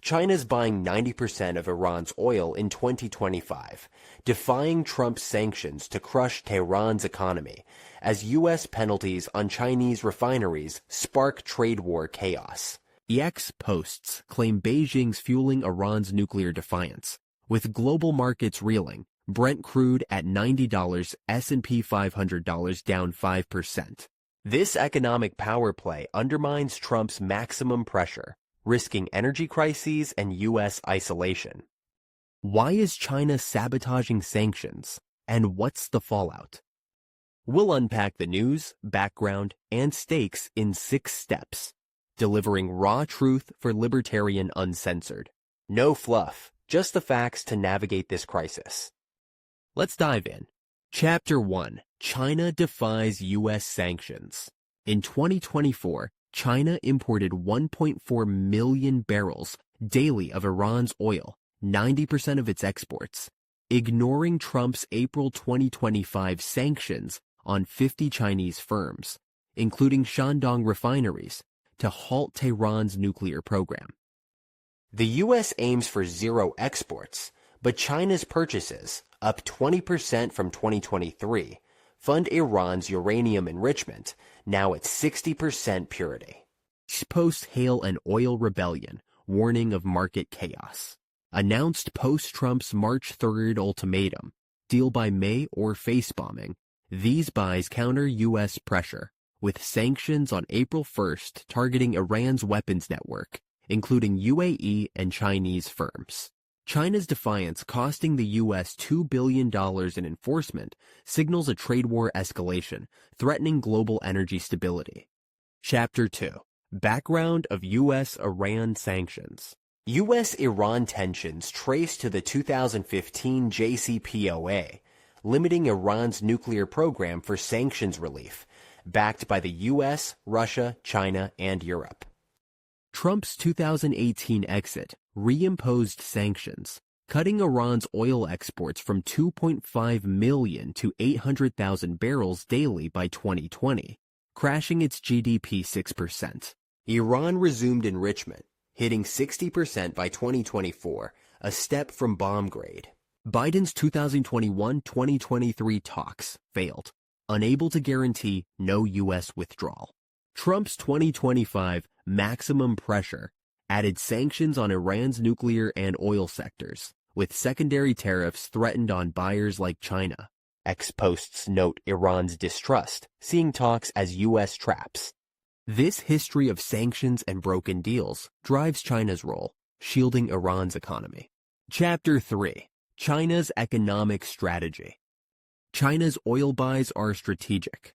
China's buying 90% of Iran's oil in 2025, defying Trump's sanctions to crush Tehran's economy, as U.S. penalties on Chinese refineries spark trade war chaos. EX posts claim Beijing's fueling Iran's nuclear defiance, with global markets reeling, Brent crude at $90, S&P $500 down 5%. This economic power play undermines Trump's maximum pressure, risking energy crises and U.S. isolation. Why is China sabotaging sanctions, and what's the fallout? We'll unpack the news, background, and stakes in 6 steps, delivering raw truth for libertarian uncensored. No fluff, just the facts to navigate this crisis. Let's dive in. Chapter 1. China defies U.S. sanctions. In 2024, China imported 1.4 million barrels daily of Iran's oil, 90% of its exports, ignoring Trump's April 2025 sanctions on 50 Chinese firms, including Shandong refineries, to halt Tehran's nuclear program. The U.S. aims for zero exports, but China's purchases, up 20% from 2023, fund Iran's uranium enrichment, now at 60% purity. Post-hail an oil rebellion, warning of market chaos. Announced post-Trump's March 3rd ultimatum, deal by May or face bombing. These buys counter U.S. pressure, with sanctions on April 1st targeting Iran's weapons network, including UAE and Chinese firms. China's defiance costing the U.S. $2 billion in enforcement signals a trade war escalation, threatening global energy stability. Chapter 2. Background of U.S.-Iran sanctions. U.S.-Iran tensions trace to the 2015 JCPOA, limiting Iran's nuclear program for sanctions relief, backed by the U.S., Russia, China, and Europe. Trump's 2018 exit reimposed sanctions, cutting Iran's oil exports from 2.5 million to 800,000 barrels daily by 2020, crashing its GDP 6%. Iran resumed enrichment, hitting 60% by 2024, a step from bomb grade. Biden's 2021-2023 talks failed, unable to guarantee no U.S. withdrawal. Trump's 2025 maximum pressure added sanctions on Iran's nuclear and oil sectors, with secondary tariffs threatened on buyers like China. Ex-posts note Iran's distrust, seeing talks as U.S. traps. This history of sanctions and broken deals drives China's role, shielding Iran's economy. Chapter 3. China's economic strategy. China's oil buys are strategic.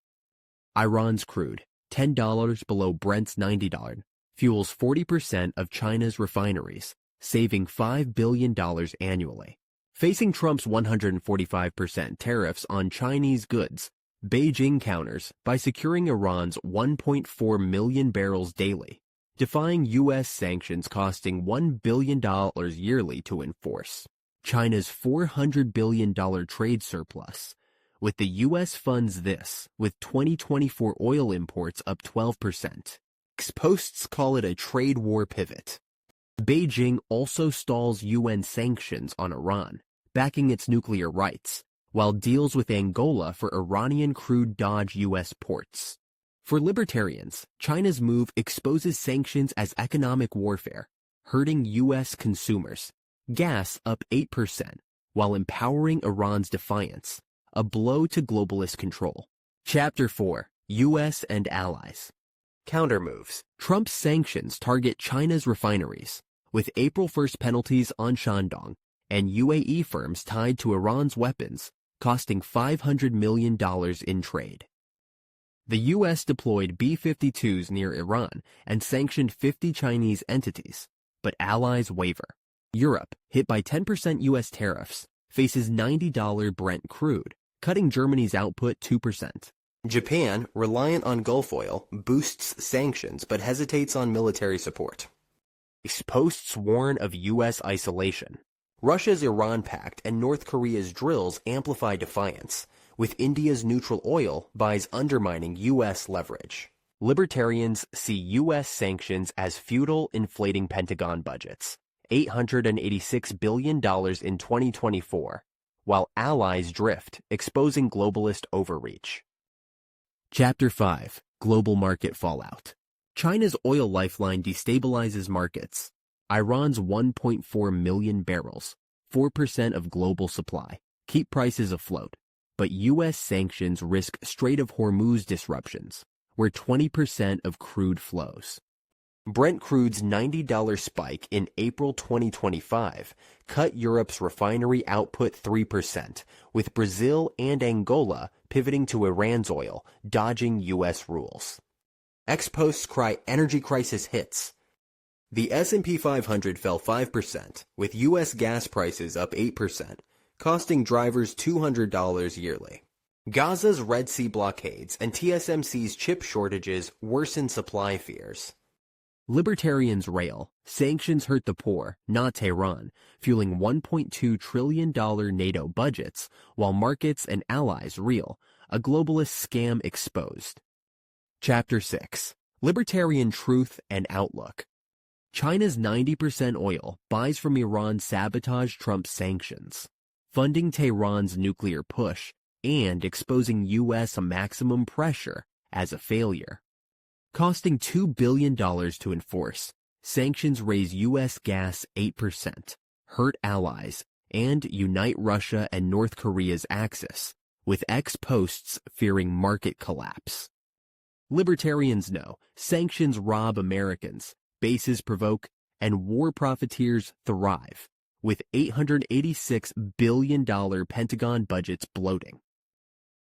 Iran's crude, $10 below Brent's $90, fuels 40% of China's refineries, saving $5 billion annually. Facing Trump's 145% tariffs on Chinese goods, Beijing counters by securing Iran's 1.4 million barrels daily, defying U.S. sanctions costing $1 billion yearly to enforce. China's $400 billion trade surplus, with the U.S. funds this, with 2024 oil imports up 12%. Posts call it a trade war pivot. Beijing also stalls UN sanctions on Iran, backing its nuclear rights, while deals with Angola for Iranian crude dodge U.S. ports. For libertarians, China's move exposes sanctions as economic warfare, hurting U.S. consumers. Gas up 8%, while empowering Iran's defiance, a blow to globalist control. Chapter 4. U.S. and allies. Countermoves. Trump's sanctions target China's refineries, with April 1st penalties on Shandong and UAE firms tied to Iran's weapons, costing $500 million in trade. The U.S. deployed B-52s near Iran and sanctioned 50 Chinese entities, but allies waver. Europe, hit by 10% U.S. tariffs, faces $90 Brent crude, cutting Germany's output 2%. Japan, reliant on Gulf oil, boosts sanctions but hesitates on military support. Posts warn of U.S. isolation. Russia's Iran pact and North Korea's drills amplify defiance, with India's neutral oil buys undermining U.S. leverage. Libertarians see U.S. sanctions as futile, inflating Pentagon budgets, $886 billion in 2024, while allies drift, exposing globalist overreach. Chapter 5. Global Market Fallout. China's oil lifeline destabilizes markets. Iran's 1.4 million barrels, 4% of global supply, keep prices afloat, but U.S. sanctions risk Strait of Hormuz disruptions, where 20% of crude flows. Brent crude's $90 spike in April 2025 cut Europe's refinery output 3%, with Brazil and Angola pivoting to Iran's oil, dodging U.S. rules. Ex-posts cry energy crisis hits. The S&P 500 fell 5%, with U.S. gas prices up 8%, costing drivers $200 yearly. Gaza's Red Sea blockades and TSMC's chip shortages worsen supply fears. Libertarians rail, sanctions hurt the poor, not Tehran, fueling $1.2 trillion NATO budgets, while markets and allies reel, a globalist scam exposed. Chapter 6. Libertarian Truth and Outlook. China's 90% oil buys from Iran sabotage Trump's sanctions, funding Tehran's nuclear push and exposing U.S. maximum pressure as a failure. Costing $2 billion to enforce, sanctions raise U.S. gas 8%, hurt allies, and unite Russia and North Korea's axis, with ex-posts fearing market collapse. Libertarians know sanctions rob Americans, bases provoke, and war profiteers thrive, with $886 billion Pentagon budgets bloating.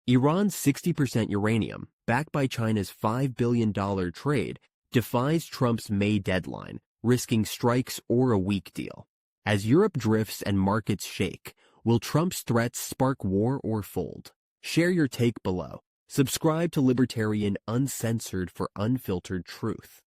Iran's 60% uranium, backed by China's $5 billion trade, defies Trump's May deadline, risking strikes or a weak deal. As Europe drifts and markets shake, will Trump's threats spark war or fold? Share your take below. Subscribe to Libertarian Uncensored for unfiltered truth.